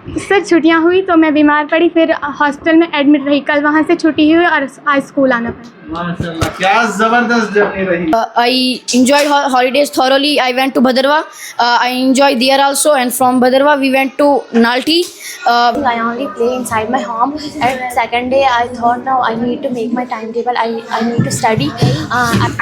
Sir छुट्टियां हुई तो मैं बीमार पड़ी, फिर हॉस्टल में एडमिट रही। कल वहाँ से छुट्टी हुई और आज स्कूल आना पड़ा। माशाल्लाह, क्या जबरदस्त जर्नी रही। I enjoyed holidays thoroughly. I went to Bhadarwa. I enjoyed there also, and from Bhadarwa we went to Nalti. I only play inside my home. And second day I thought now I need to make my timetable. I need to study.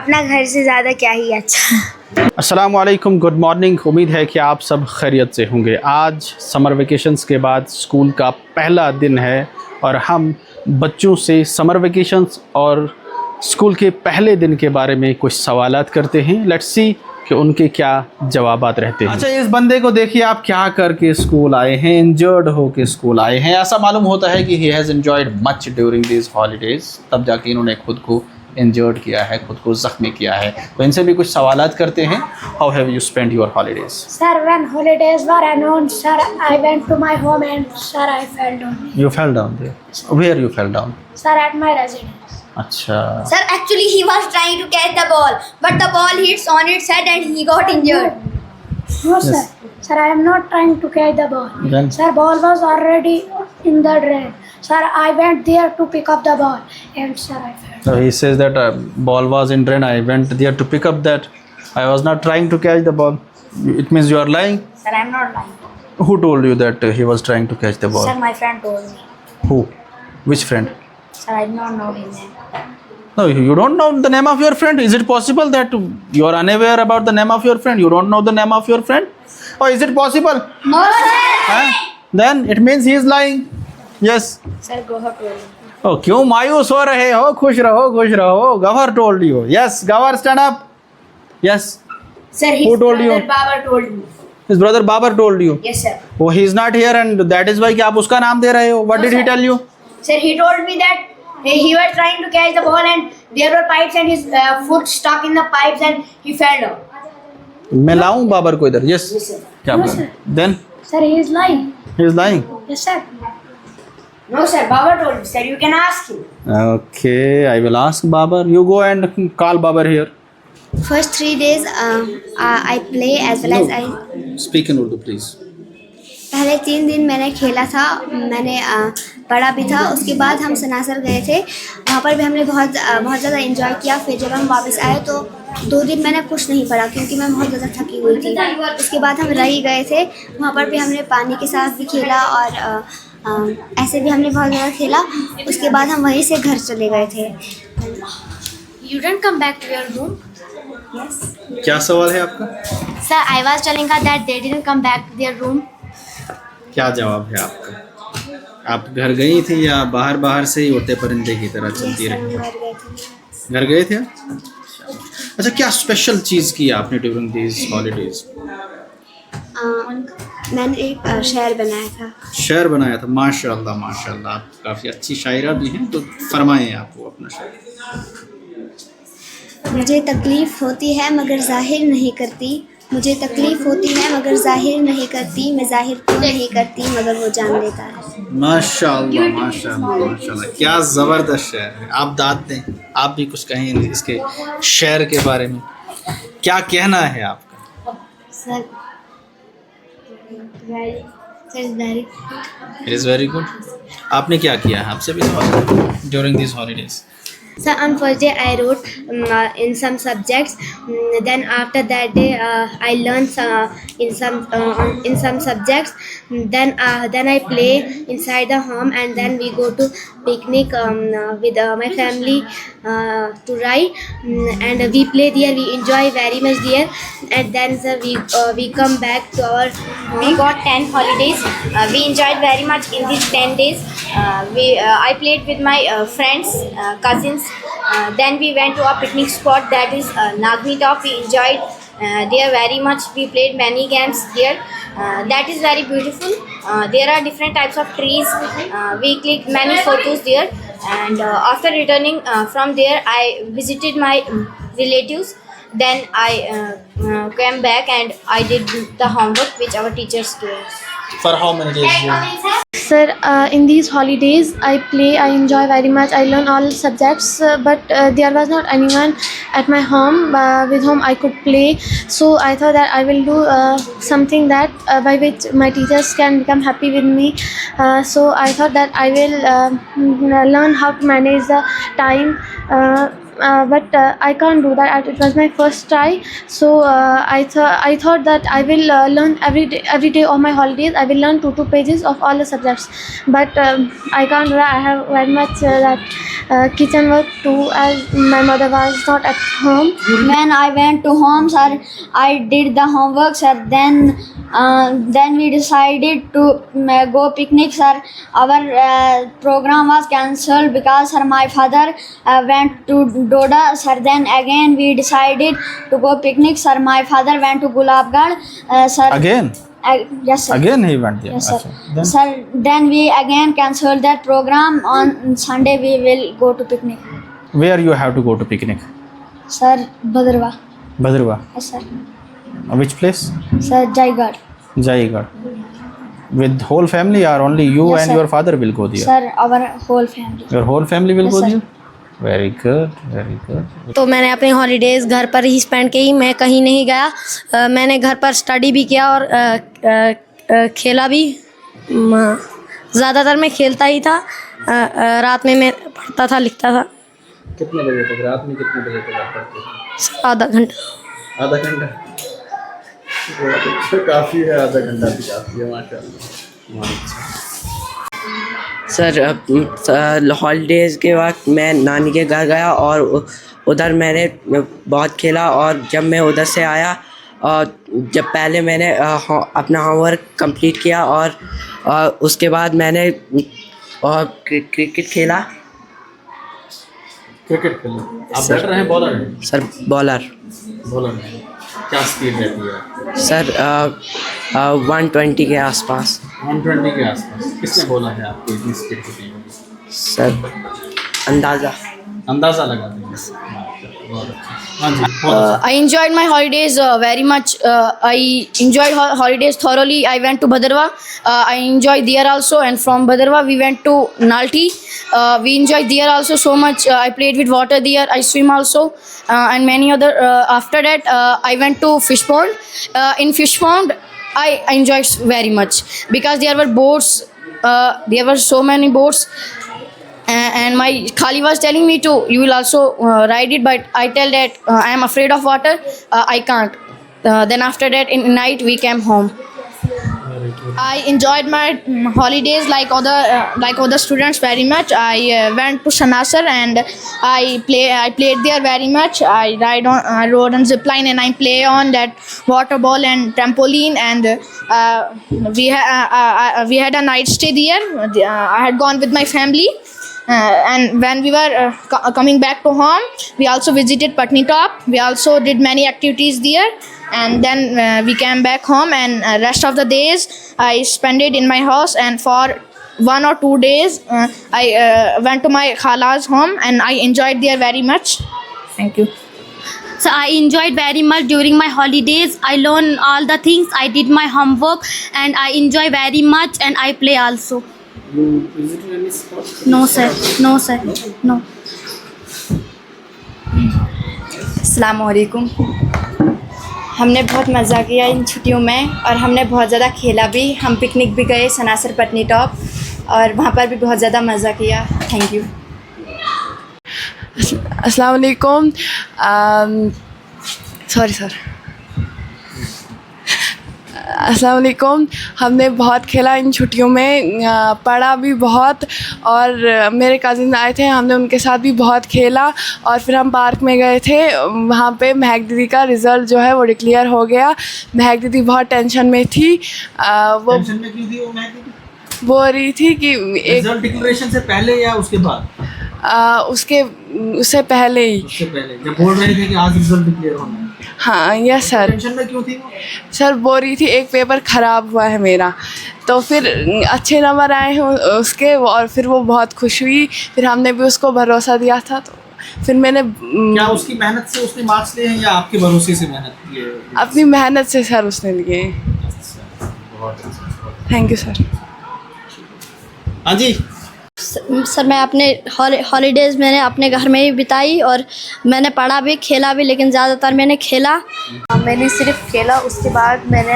अपना घर से ज़्यादा क्या ही अच्छा। अस्सलाम वालेकुम, good morning. उम्मीद है कि आप सब खैरियत से होंगे। आज समर वेकेशंस के बाद स्कूल का पहला दिन है और हम बच्चों से समर वेकेशंस और स्कूल के पहले दिन के बारे में कुछ सवालात करते हैं। लेट्स सी कि उनके क्या जवाबात रहते हैं। अच्छा, इस बंदे को देखिए, आप क्या करके स्कूल आए हैं, इंजर्ड हो के स्कूल आए हैं। ऐसा मालूम होता है कि he has enjoyed much during this holidays, तब जाके इन्होंने खुद को इंजर्ड किया है, खुद को ज़ख्मी किया है। तो इनसे भी कुछ सवालात करते हैं। How have you spend your holidays? Sir, when holidays were announced, sir, I went to my home and sir, I fell down. You fell down there. Where you fell down? Sir, at my residence. अच्छा, Sir, actually he was trying to catch the ball, but the ball hits on its head and he got injured. No, sir. Yes. Sir, I am not trying to catch the ball. Then? Sir, ball was already in the drain. Sir, I went there to pick up the ball and sir, I fell. so he says that ball was in drain. I went there to pick up that. I was not trying to catch the ball. It means you are lying. Sir, I am not lying. Who told you that he was trying to catch the ball? Sir, my friend told me. Who? Which friend? Sir, I do not know his name. No, you don't know the name of your friend. Is it possible that you are unaware about the name of your friend? You don't know the name of your friend? Or is it possible? No, sir. Huh? Then it means he is lying. Yes. Sir, Gohar told me. Oh, क्यों मायूस हो रहे हो? खुश रहो, खुश रहो. Gawar told you. Yes, Gawar, stand up. Yes. Sir, his Who told brother you? Baba told me. His brother Babar told you. Yes, sir. Oh, he is not here and that is why कि आप उसका नाम दे रहे हो. What No, did he sir. tell you? Sir, he told me that he was trying to catch the ball and there were pipes and his foot stuck in the pipes and he fell down. मैं लाऊं बाबर को इधर. Yes. Yes, sir. क्या No, बोला? sir. Then Sir, he is lying. he is lying. Yes, sir. No, sir. Baba told me. Sir, you can ask him. Okay, I will ask Babar. You go and call Babar here. First 3 days, I play as well as I. Speak in Urdu, please. पहले 3 दिन मैंने खेला था, मैंने पढ़ा भी था। उसके बाद हम सनासर गए थे, वहाँ पर भी हमने बहुत ज़्यादा एंजॉय किया। फिर जब हम वापस आए तो 2 दिन मैंने कुछ नहीं पढ़ा क्योंकि मैं बहुत ज़्यादा थकी हुई थी। उसके बाद हम रही गए थे, वहाँ पर भी हमने पानी के साथ भी खेला और ऐसे भी हमने बहुत ज़्यादा खेला। उसके बाद हम वहीं से घर चले गए थे। You didn't come back to your room? Yes. क्या सवाल है आपका? Sir, I was telling her that they didn't come back to their room. क्या जवाब है आपका? आप घर गई थी या बाहर बाहर से ही उड़ते परिंदे की तरह चलती रही? घर गए थे। अच्छा, क्या स्पेशल चीज़ की आपने ड्यूरिंग दिस हॉलीडेज? मैंने एक शेर बनाया था। शेर बनाया था। माशाल्लाह माशाल्लाह, आप काफ़ी अच्छी शायरा भी हैं, तो फरमाएं आप वो अपना शेर। मुझे तकलीफ़ होती है मगर ज़ाहिर नहीं करती, मुझे तकलीफ़ होती है मगर ज़ाहिर नहीं करती, मैं ज़ाहिर क्यों नहीं करती मगर वो जान लेता है। माशाल्लाह माशाल्लाह माशाल्लाह, क्या ज़बरदस्त शेर है। आप दाद दें, आप भी कुछ कहें इसके शेर के बारे में। क्या कहना है आपका? Sir very it is very good. आपने क्या किया है? आपसे भी सवाल during this holidays. Sir, on first day I wrote in some subjects. Then after that day I learned in some subjects. Then I play inside the home and then we go to picnic with my family to ride and we play there. We enjoy very much there. And then sir, we come back to our home. We got 10 holidays. We enjoyed very much in these 10 days. I played with my friends, cousins. Then we went to a picnic spot that is Nagni Top. We enjoyed there very much. We played many games there. That is very beautiful. There are different types of trees. We clicked many photos there. And after returning from there, I visited my relatives. Then I came back and I did the homework which our teachers gave us. For how many days? Sir, in these holidays, I play, I enjoy very much. I learn all subjects, but there was not anyone at my home with whom I could play. So I thought that I will do something that by which my teachers can become happy with me. So I thought that I will learn how to manage the time. But I can't do that. It was my first try, so I thought that I will learn every day of my holidays. I will learn 2 pages of all the subjects, but I can't do that. I have very much that kitchen work too, as my mother was not at home. When I went to home, sir, I did the homework, sir. Then we decided to go picnic, sir. Our program was cancelled because, sir, my father went to Doda, sir. Then again we decided to go picnic, sir. My father went to Gulabgarh, sir. Again? Yes, sir. Again he went there? Yes, sir. Then? Sir, then we again cancelled that program. On Sunday we will go to picnic. Where you have to go to picnic? Sir, Bhadrava. Bhadrava. Yes, sir. Which place? Sir, Jaigarh. Jaigarh. With whole family or only you Yes, and sir. your father will go there? Sir, our whole family. Your whole family will Yes, go sir. there? Very good, very good. तो मैंने अपने holidays घर पर ही spend की, मैं कहीं नहीं गया। मैंने घर पर स्टडी भी किया और खेला भी। ज़्यादातर मैं खेलता ही था, रात में मैं पढ़ता था, लिखता था। कितने बजे तक, रात में कितने बजे तक आप पढ़ते थे? आधा घंटा। आधा घंटा? काफ़ी है, आधा घंटा भी काफ़ी है, माशाल्लाह। सर, हॉलीडेज़ के वक्त मैं नानी के घर गया और उधर मैंने बहुत खेला। और जब मैं उधर से आया और जब पहले मैंने अपना होमवर्क कंप्लीट किया और उसके बाद मैंने क्रिकेट खेला। क्रिकेट खेला? आप बैटर हैं बॉलर हैं? Sir, bowler. बॉलर हैं। क्या स्पीड रहती है? सर, 120 के आसपास। 120 के आसपास। किसने बोला है आपको इतनी स्पीड कितनी होगी? सर, अंदाज़ा लगा देंगे। बहुत अच्छा। हाँ जी, I enjoyed my holidays very much. I enjoyed holidays thoroughly. I went to Bhadrava. I enjoyed there also, and from Bhadrava we went to Nalti. We enjoyed there also so much. I played with water there. I swim also, and many other. After that, I went to Fish Pond. In Fish Pond, I enjoyed very much because there were boats. There were so many boats. And my Khali was telling me to, you will also ride it, but I tell that I am afraid of water, I can't. Then after that, in night we came home. I enjoyed my holidays like other students very much. I went to Sanasar and I played there very much. I rode on zip line and I play on that water ball and trampoline, and we had a night stay there. I had gone with my family. And when we were coming back to home, we also visited Patni Top. We also did many activities there, and then we came back home, and rest of the days I spent it in my house. And for 1 or 2 days I went to my Khala's home and I enjoyed there very much. Thank you. So I enjoyed very much during my holidays. I learned all the things. I did my homework and I enjoy very much, and I play also. You visited any sports? No sir, no. अस्सलाम वालेकुम। हमने बहुत मज़ा किया इन छुट्टियों में और हमने बहुत ज़्यादा खेला भी। हम पिकनिक भी गए सनासर पटनी टॉप और वहाँ पर भी बहुत ज़्यादा मज़ा किया। Thank you. अस्सलाम वालेकुम। अस्सलाम वालेकुम। हमने बहुत खेला इन छुट्टियों में, पढ़ा भी बहुत, और मेरे कज़िन आए थे, हमने उनके साथ भी बहुत खेला। और फिर हम पार्क में गए थे, वहाँ पे महक दीदी का रिज़ल्ट जो है वो डिक्लेयर हो गया। महक दीदी बहुत टेंशन में थी। वो टेंशन में क्यों थी वो महक दीदी? बोल रही थी कि रिजल्ट डिक्लेरेशन से पहले या उसके बाद? उससे पहले ही। उससे पहले जब बोल रहे थे कि आज रिजल्ट डिक्लेयर होना है। हाँ यस सर। टेंशन में क्यों थी वो? सर बोल रही थी एक पेपर ख़राब हुआ है मेरा, तो फिर अच्छे नंबर आए हैं उसके, और फिर वो बहुत खुश हुई। फिर हमने भी उसको भरोसा दिया था, तो फिर मैंने क्या उसकी मेहनत से उसने मार्क्स लिए हैं या आपके भरोसे से मेहनत की है? अपनी मेहनत से सर उसने लिए। अच्छा, बहुत अच्छा। Thank you sir. हाँ जी, सर मैं अपने हॉलीडेज़ मैंने अपने घर में ही बिताई और मैंने पढ़ा भी खेला भी, लेकिन ज़्यादातर मैंने खेला। मैंने सिर्फ खेला, उसके बाद मैंने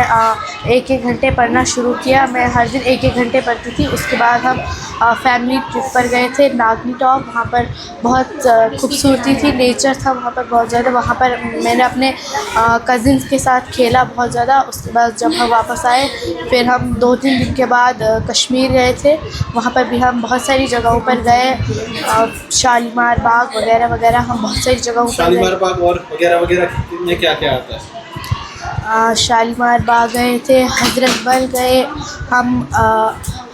1-1 घंटे पढ़ना शुरू किया। मैं हर दिन 1-1 घंटे पढ़ती थी। उसके बाद हम फैमिली ट्रिप पर गए थे नागनी टॉप। वहाँ पर बहुत खूबसूरती थी, नेचर था वहाँ पर बहुत ज़्यादा। वहाँ पर मैंने अपने कज़िन्स के साथ खेला बहुत ज़्यादा। उसके बाद जब हम वापस आए फिर हम 2-3 दिन के बाद कश्मीर गए थे। वहाँ पर भी हम बहुत सारी जगहों पर गए, शालीमार बाग वगैरह वगैरह, हम बहुत सारी जगहों पर गए। शालीमार बाग और वगैरह वगैरह में क्या क्या आता है? शालीमार बाग गए थे, हज़रत बल गए, हम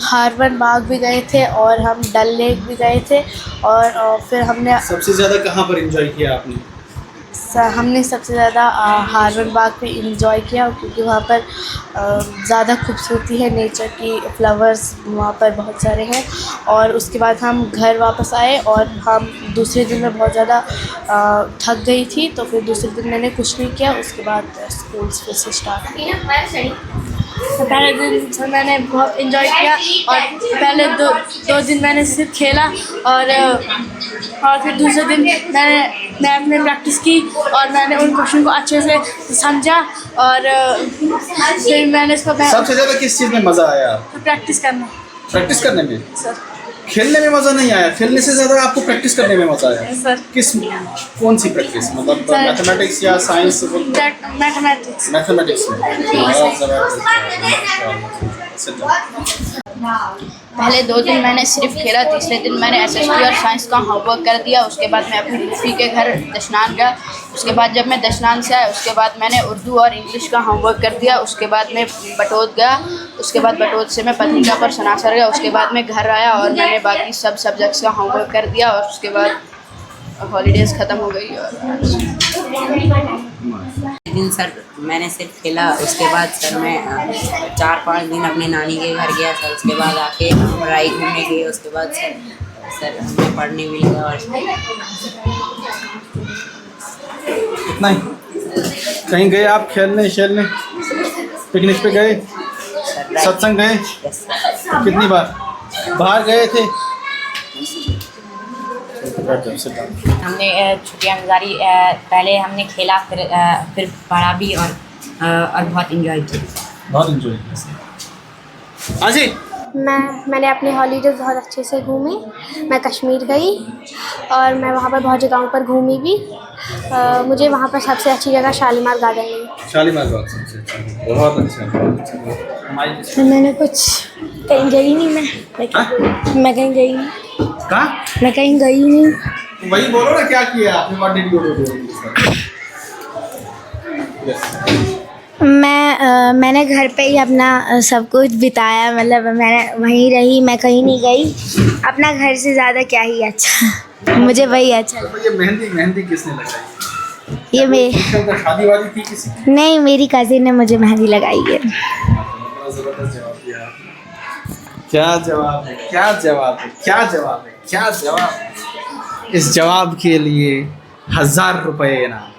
हारवन बाग भी गए थे और हम डल लेक भी गए थे। और फिर हमने सबसे ज़्यादा कहाँ पर एंजॉय किया आपने? हमने सबसे ज़्यादा हारवन बाग पे इंजॉय किया, क्योंकि वहाँ पर ज़्यादा खूबसूरती है नेचर की, फ्लावर्स वहाँ पर बहुत सारे हैं। और उसके बाद हम घर वापस आए और हम दूसरे दिन में बहुत ज़्यादा थक गई थी, तो फिर दूसरे दिन मैंने कुछ नहीं किया। उसके बाद स्कूल फिर से स्टार्ट किया। पहले दिन सर मैंने बहुत इंजॉय किया और पहले दो दिन मैंने सिर्फ खेला और फिर दूसरे दिन मैथ में प्रैक्टिस की और मैंने उन क्वेश्चन को अच्छे से समझा और फिर मैंने इसको सबसे ज़्यादा किस चीज़ में मज़ा आया? प्रैक्टिस करना। प्रैक्टिस करने में? सर खेलने में मज़ा नहीं आया, खेलने से ज़्यादा आपको प्रैक्टिस करने में मज़ा आया? सर किस कौन सी प्रैक्टिस, मतलब मैथमेटिक्स या साइंस? मैथमेटिक्स। मैथमेटिक्स में पहले 2 दिन मैंने सिर्फ खेला, तीसरे दिन मैंने SST और साइंस का होमवर्क कर दिया। उसके बाद मैं अपनी फूफी के घर दशनान गया। उसके बाद जब मैं दशनान से आया उसके बाद मैंने उर्दू और इंग्लिश का होमवर्क कर दिया। उसके बाद मैं बटोत गया, उसके बाद बटोत से मैं पत्रिका पर सनासर गया। उसके बाद मैं घर आया और मैंने बाकी सब सब्जेक्ट्स का होमवर्क कर दिया और उसके बाद हॉलीडेज़ ख़त्म हो गई। और दिन सर मैंने सिर्फ खेला, उसके बाद सर मैं 4-5 दिन अपने नानी के घर गया सर। उसके बाद आके हम राइड घूमने गए। उसके बाद सर हमें पढ़ने भी लगा। और इतना ही? कहीं गए आप खेलने शेलने, पिकनिक पे गए, सत्संग गए? कितनी बार बाहर गए थे? हमने छुट्टियां गुजारी, पहले हमने खेला, फिर पढ़ा भी और बहुत इंजॉय किया। बहुत इंजॉय किया। हाँ जी, मैंने अपनी हॉलीडेज़ बहुत अच्छे से घूमी। मैं कश्मीर गई और मैं वहाँ पर बहुत जगहों पर घूमी भी। मुझे वहाँ पर सबसे अच्छी जगह शालीमार गार्डन लगी। शालीमार बाग सबसे अच्छा, बहुत अच्छा। मैंने कुछ कहीं गई नहीं, मैं कहीं गई नहीं। कहाँ? मैं कहीं गई नहीं। वही बोलो ना, क्या किया आपने? What did you do? मैंने घर पे ही अपना सब कुछ बिताया, मतलब मैंने वहीं रही, मैं कहीं नहीं गई। अपना घर से ज़्यादा क्या ही अच्छा, मुझे वही अच्छा। तो ये मेहंदी किसने लगाई? ये मेरी शादी वादी थी किसी? नहीं, मेरी कज़िन ने मुझे मेहंदी लगाई है। जबरदस्त जवाब दिया। क्या जवाब है, क्या जवाब है, क्या जवाब है, क्या जवाब है। इस जवाब के लिए 1000 रुपये इनाम।